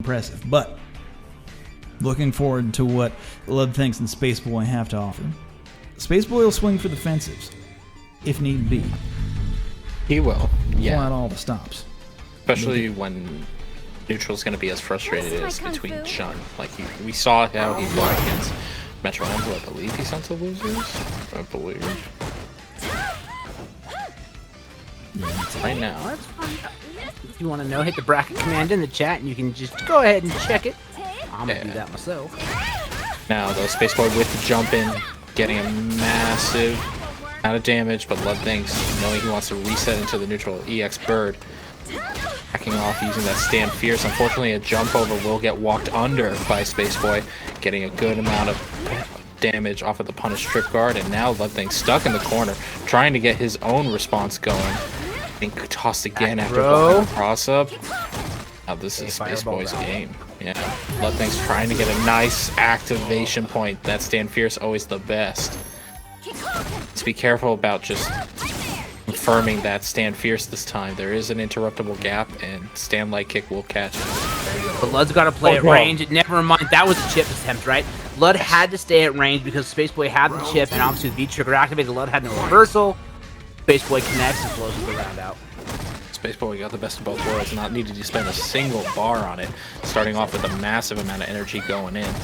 impressive. But looking forward to what Ludthinks and SpaceBoy have to offer. SpaceBoy will swing for the fences, if need be. He will, yeah. Pull out all the stops. Especially when Neutral's going to be as frustrated as between Chun. Like, we saw how he fought against Metro M, who I believe he sent to losers. I believe. Right now. If you want to know, hit the bracket command in the chat, and you can just go ahead and check it. I'm going to do that myself. Now, though, SpaceBoy with the jump in, getting a massive amount of damage, but Ludthinks, knowing he wants to reset into the neutral EX Bird, backing off using that stand fierce. Unfortunately, a jump over will get walked under by SpaceBoy, getting a good amount of damage off of the punish trip guard, and now Ludthinks stuck in the corner, trying to get his own response going. Being tossed again after blocking the cross up. Now this is SpaceBoy's game. Yeah, Ludthinks trying to get a nice activation point. That stand fierce always the best. Let's be careful about just confirming that stand fierce this time. There is an interruptible gap, and stand light kick will catch it. But Lud's got to play at range. Never mind, that was a chip attempt, right? Lud had to stay at range because SpaceBoy had the chip, and obviously the V-trigger activated. Lud had no reversal. SpaceBoy connects and closes the round out. SpaceBoy got the best of both worlds, not needed to spend a single bar on it, starting off with a massive amount of energy going in.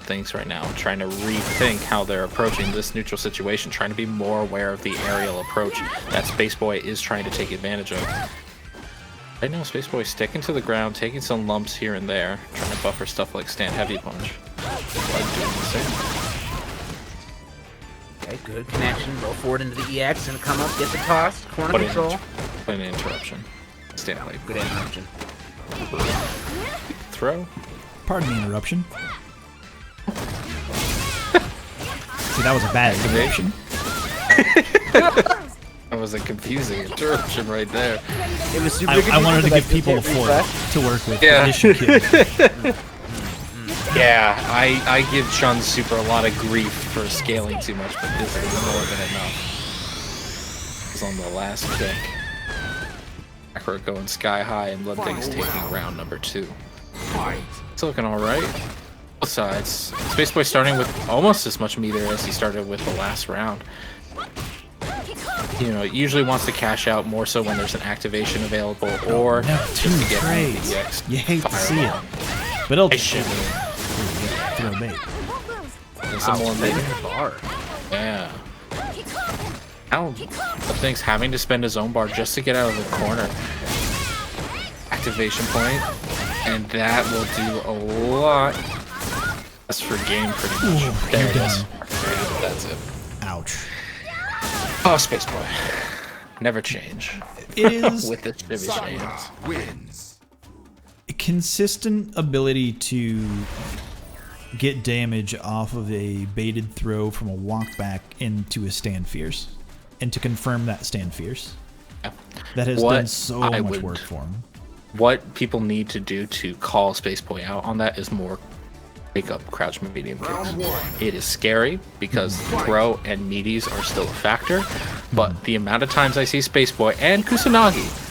Things right now, trying to rethink how they're approaching this neutral situation, trying to be more aware of the aerial approach that SpaceBoy is trying to take advantage of. Right now, SpaceBoy sticking to the ground, taking some lumps here and there, trying to buffer stuff like stand heavy punch. Like doing the same. Okay, good connection. Roll forward into the EX and come up, get the toss. Corner control. Put an interruption. Stand late. Good interruption. Throw. Pardon the interruption. See, that was a bad interruption. That was a confusing interruption right there. It was super I wanted to give people a foil to work with. Yeah. Yeah. Yeah, I give Chun Super a lot of grief for scaling too much, but this is more than enough. It's on the last kick. Sakura going sky high, and Ludthinks taking round number 2. It's looking alright. Both sides. SpaceBoy starting with almost as much meter as he started with the last round. You know, usually wants to cash out more so when there's an activation available, or just to get the EX. You hate to see it, but it'll throw bait. There's some more bait in the bar. Yeah. Now, Ludthinks having to spend his own bar just to get out of the corner. Activation point, and that will do a lot. That's for game, pretty much. Ooh, there it is. is. That's it. Ouch. Oh, SpaceBoy. Never change. It is with the Chevy wins. a consistent ability to get damage off of a baited throw from a walk back into a stand fierce, and to confirm that stand fierce. Yeah. That has done so much work for him. What people need to do to call SpaceBoy out on that is more pick up crouch medium kicks. It is scary because throw and meaties are still a factor, but the amount of times I see SpaceBoy and Kusanagi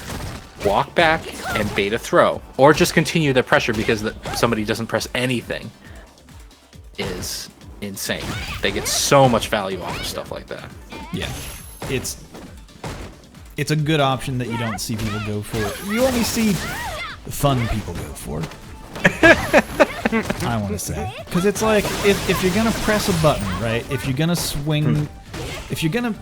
walk back and bait a throw, or just continue their pressure because somebody doesn't press anything, is insane. They get so much value off of stuff like that. Yeah, it's a good option that you don't see people go for. You only see fun people go for. I want to say, because it's like if you're gonna press a button, right? If you're gonna swing, if you're gonna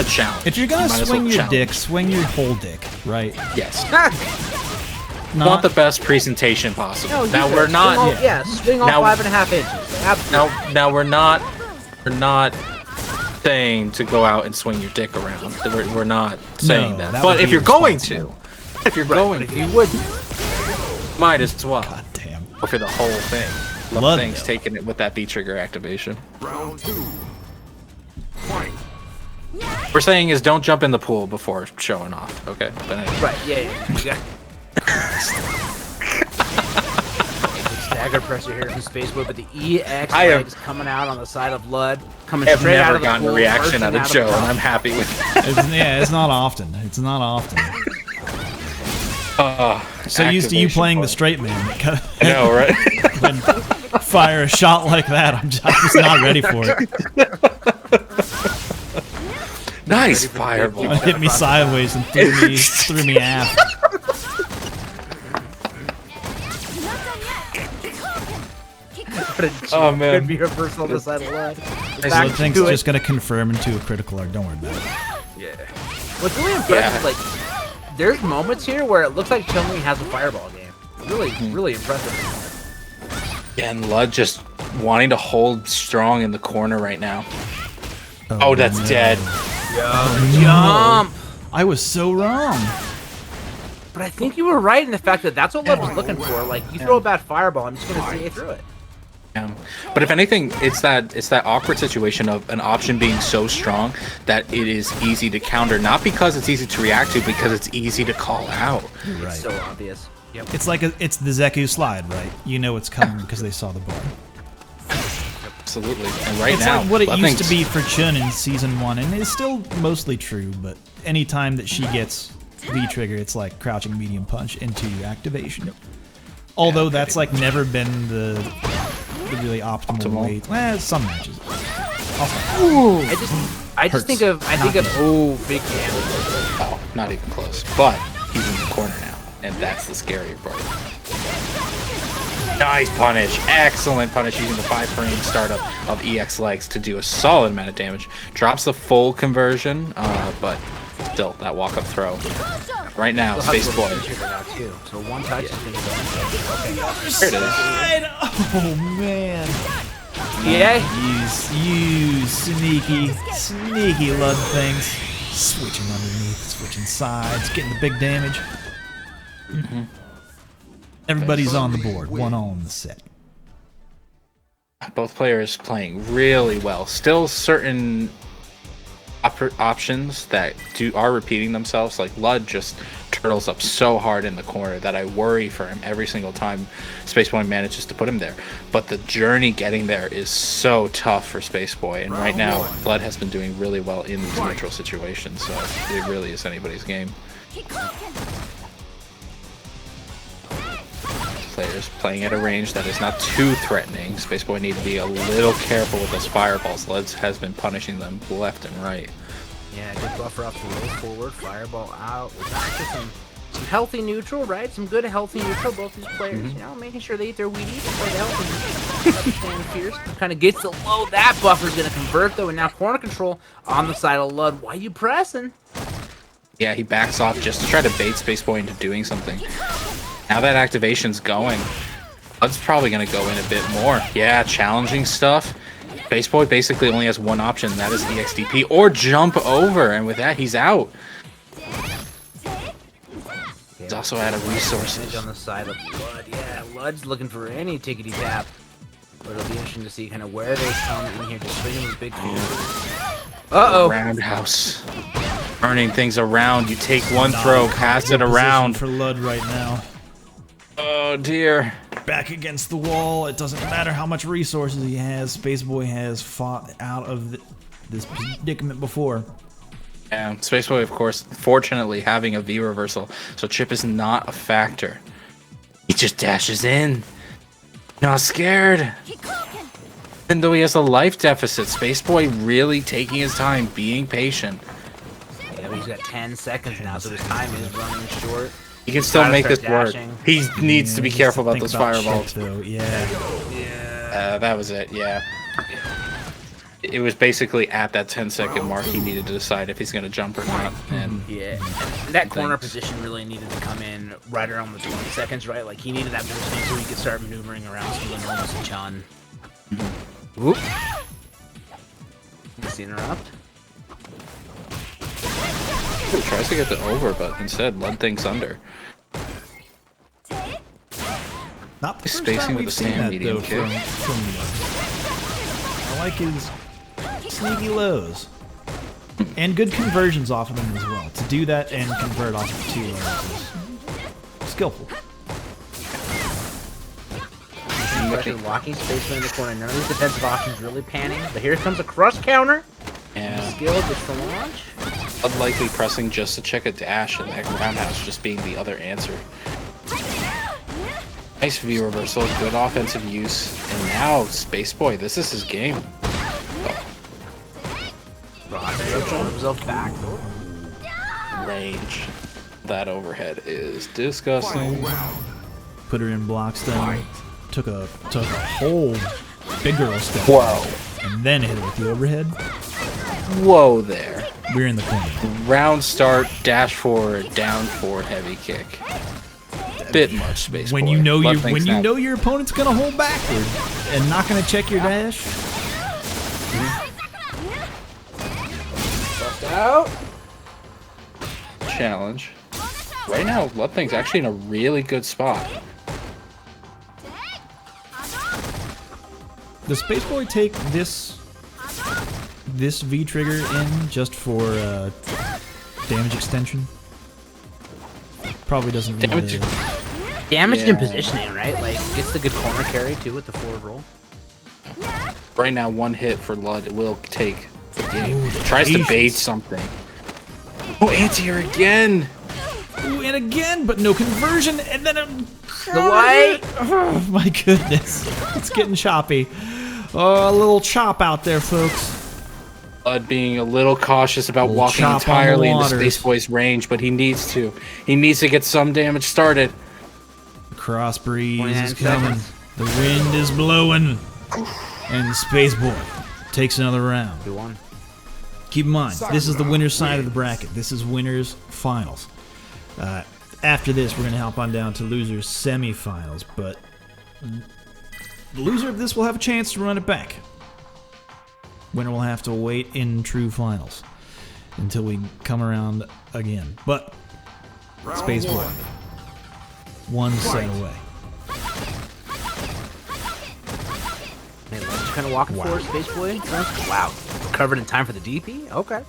challenge. If you're gonna swing your dick, swing your whole dick, right? Yes. Want the best presentation possible. No, now we're not. Swing all now, 5.5 inches. Absolutely. Now we're not saying to go out and swing your dick around. We're not saying that. But if you're going to, if you would, might as well. God damn. Go for the whole thing. Ludthinks taking it with that B trigger activation. Round 2. Fight. We're saying is don't jump in the pool before showing off. Okay. But anyway. Right. Yeah. You got stagger pressure here from SpaceBoy, but the EX is coming out on the side of Lud. Coming straight out of the pool. I've never gotten a reaction out of Joe, and I'm happy with it. It's not often. It's not often. So used to you activation playing the point. straight man. I know, right? When fire a shot like that, I'm just not ready for it. Nice fireball. It hit me sideways and threw me aft. Oh, man. Could be reversal on the side of Lud. Ludthinks just gonna confirm into a critical arc. Don't worry about it. Yeah. What's really impressive, like, there's moments here where it looks like Chun-Li has a fireball game. Really, really impressive. Yeah, and Lud just wanting to hold strong in the corner right now. Oh, that's no. dead. Jump! I was so wrong. But I think you were right in the fact that that's what Lud was looking for. Like, you throw a bad fireball, I'm just gonna see you through it. But if anything, it's that awkward situation of an option being so strong that it is easy to counter, not because it's easy to react to, because it's easy to call out. Right. So obvious. Yep. It's like it's the Zeku slide, right? You know it's coming because they saw the bar. Absolutely. And right It's now, like what it used to Ludthinks- be for Chun in season 1, and it's still mostly true. But anytime that she gets V trigger, it's like crouching medium punch into activation. Although that's like never been the really optimal way. Well, some matches. I just think of oh, big damage. Oh, not even close. But he's in the corner now, and that's the scarier part. Nice punish. Excellent punish using the 5-frame startup of EX legs to do a solid amount of damage. Drops the full conversion, but still, that walk-up throw. Right now, SpaceBoy. So one touch is gonna go. Here it is. Oh man. Yeah. You sneaky Ludthinks. Switching underneath, switching sides, getting the big damage. Everybody's on the board. 1-0 in the set. Both players playing really well. Still certain options that are repeating themselves. Like Lud just turtles up so hard in the corner that I worry for him every single time SpaceBoy manages to put him there. But the journey getting there is so tough for SpaceBoy, and right now Lud has been doing really well in these neutral situations, so it really is anybody's game. Players playing at a range that is not too threatening. SpaceBoy need to be a little careful with those fireballs. Lud has been punishing them left and right. Yeah, good buffer up to roll forward, fireball out. We're back to some healthy neutral, right? Some good healthy neutral, both these players, you know, making sure they eat their Wheaties and play the healthy neutral. Stand fierce. Kind of gets the low. That buffer's gonna convert though, and now corner control on the side of Lud. Why you pressing? Yeah, he backs off just to try to bait SpaceBoy into doing something. Now that activation's going, Lud's probably going to go in a bit more. Yeah, challenging stuff. SpaceBoy basically only has one option, and that is EXDP or jump over, and with that, he's out. He's also out of resources. On the side of Lud. Yeah, Lud's looking for any tickety tap. But it'll be interesting to see kind of where they come in here, just swinging with big feet. Uh-oh. Roundhouse. Turning things around. You take one throw, pass it around. For Lud right now. Oh, dear. Back against the wall. It doesn't matter how much resources he has. SpaceBoy has fought out of this predicament before. Yeah, SpaceBoy, of course, fortunately having a V reversal, so chip is not a factor. He just dashes in. Not scared. Even though he has a life deficit, SpaceBoy really taking his time, being patient. Yeah, but he's got 10 seconds now, so his time is running short. He can still Gotta make this start work. dashing. He needs to be careful about Think those about fireballs. chip, though. Yeah. That was it, yeah. It was basically at that 10-second mark he needed to decide if he's going to jump or not. And Yeah, that corner position really needed to come in right around the 20 seconds, right? Like, he needed that positioning so he could start maneuvering around some of the normals and Chun. Whoop. Let's interrupt. he tries to get the over, but instead, Ludthinks under. Not the first Spacing time with we've the seen stand that, medium though, kick. from I like his sneaky lows. And good conversions off of them as well. To do that and convert off of 2 lows is skillful. Pressure locking space in the corner. None of these defensive options really panning. But here comes a crush counter. Yeah. Skill gets the launch. Unlikely pressing just to check a dash, and that roundhouse just being the other answer. Nice V reversal, good offensive use, and now SpaceBoy, this is his game. Himself back. Range. That overhead is disgusting. Put her in block stun. Took a whole big girl step. Whoa. And then hit her with the overhead. Whoa there. We're in the corner. Round start, dash forward, down forward, heavy kick. Bit much, SpaceBoy. When you know your opponent's gonna hold backward and not gonna check your dash. Bust out. Challenge. Right now, Ludthinks actually in a really good spot. Does SpaceBoy take this V trigger in just for damage extension? Probably doesn't need Damage. Damage Yeah. and positioning, right? Like, gets the good corner carry too with the forward roll. Right now, one hit for Lud will take the game. Tries to bait something. Oh, anti-air again! Ooh, and again, but no conversion, and then The white. Oh my goodness, it's getting choppy. Oh, a little chop out there, folks. Lud being a little cautious about Little walking chop on the entirely into waters. SpaceBoy's range, but he needs to. He needs to get some damage started. Cross breeze 29 is coming. seconds. The wind is blowing, and SpaceBoy takes another round. 2-1. Keep in mind, this is the winner's side of the bracket. This is winners finals. After this, we're going to hop on down to losers semifinals, but the loser of this will have a chance to run it back. Winner will have to wait in true finals until we come around again. But SpaceBoy, one set away. Hey, let's kind of walk forward, SpaceBoy. Wow. Recovered in time for the DP? Okay.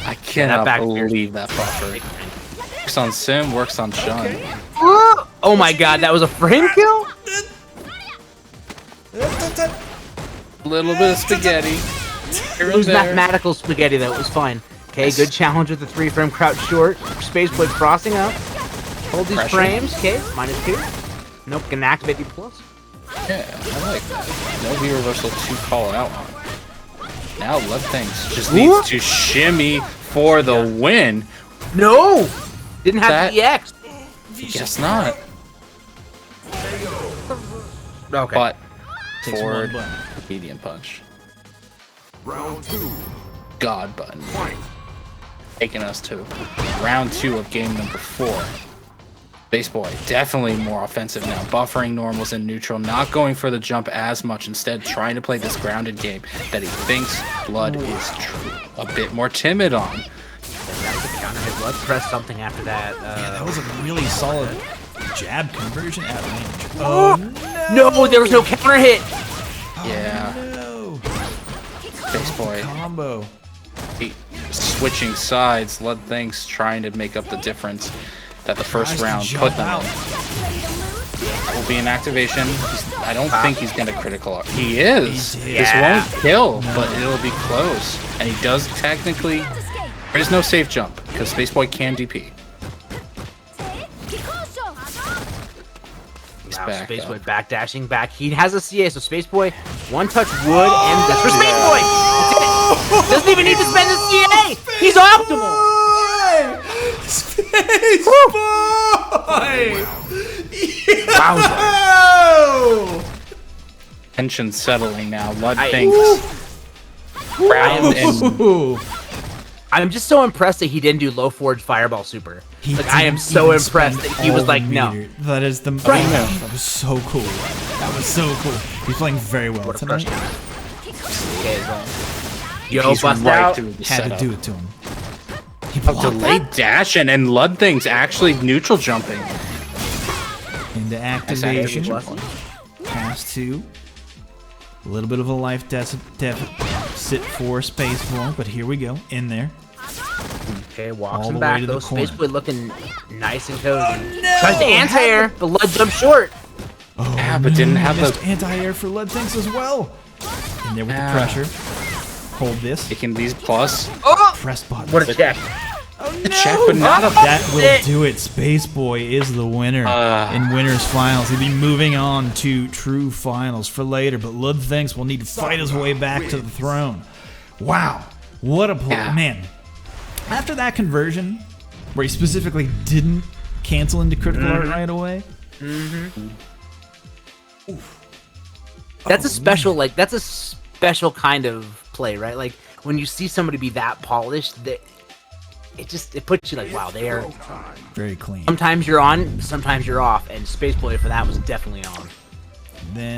I cannot back believe that buffer. Works on Sim, works on Chun. Oh my god, that was a frame kill? A little bit of spaghetti. Here It and was there. mathematical spaghetti, though. It was fine. Okay, good challenge with the 3-frame crouch short. SpaceBoy crossing up. Hold these Pressure. frames. Okay, -2. Nope, can activate the plus. Yeah, I like that. No V reversal to call out on. Now Ludthinks just needs to shimmy for the win. No! Didn't have That- the EX. Guess not. Okay. But Takes forward, one button. medium punch. Round 2. God button. Fight. Taking us to round 2 of game number 4. SpaceBoy, definitely more offensive now. Buffering normals in neutral, not going for the jump as much. Instead, trying to play this grounded game that he thinks Lud is a bit more timid on. Counter hit. Let's press something after that. Yeah, that was a really solid jab conversion at range. Oh No, there was no counter hit. Yeah, no! SpaceBoy. Combo. Switching sides, Ludthinks trying to make up the difference that the first Tries to round jump put them out. in. That will be an activation. I don't think he's going to critical art. He is. He did. This Yeah. won't kill, but it'll be close. And he does technically... There is no safe jump, because SpaceBoy can DP. He's Now back SpaceBoy up. backdashing back. He has a CA, so SpaceBoy, one touch would and that's for SpaceBoy! That's it. Doesn't even need to spend the CA! He's optimal! Wowza. Tension settling now. Ludthinks round and Ooh. I'm just so impressed that he didn't do low forge fireball super. He Like, I am didn't so even impressed spend that he was all like, the no. meter. That is the Right. That was so cool. That was so cool. He's playing very well What a tonight. crush. Okay, well. Yo, he's bust right out. through the Had setup. to do it to him. He A blocked delayed dash and Ludthinks actually neutral jumping. into Nice activation. activation. Pass 2. A little bit of a life deficit for SpaceBoy, but here we go. In there. Okay, walks All him the way back to the though. corner. SpaceBoy looking nice and cozy. Tries to anti-air, but Lud jumps short. Oh, Yeah, but didn't have the missed anti-air for Ludthinks as well. In there with the pressure. Hold this. taking these plus. Press button. What a check. Oh, no. The check, but not a That will do it. Space Boy is the winner in winners finals. He'll be moving on to true finals for later, but Ludthinks will need to fight his way back to the throne. Wow, what a play, man! After that conversion, where he specifically didn't cancel into critical art right away. That's a special, like that's a special kind of play, right? Like when you see somebody be that polished, that it puts you like, wow, they are Very clean. sometimes you're on, sometimes you're off, and Space Boy for that was definitely on. Then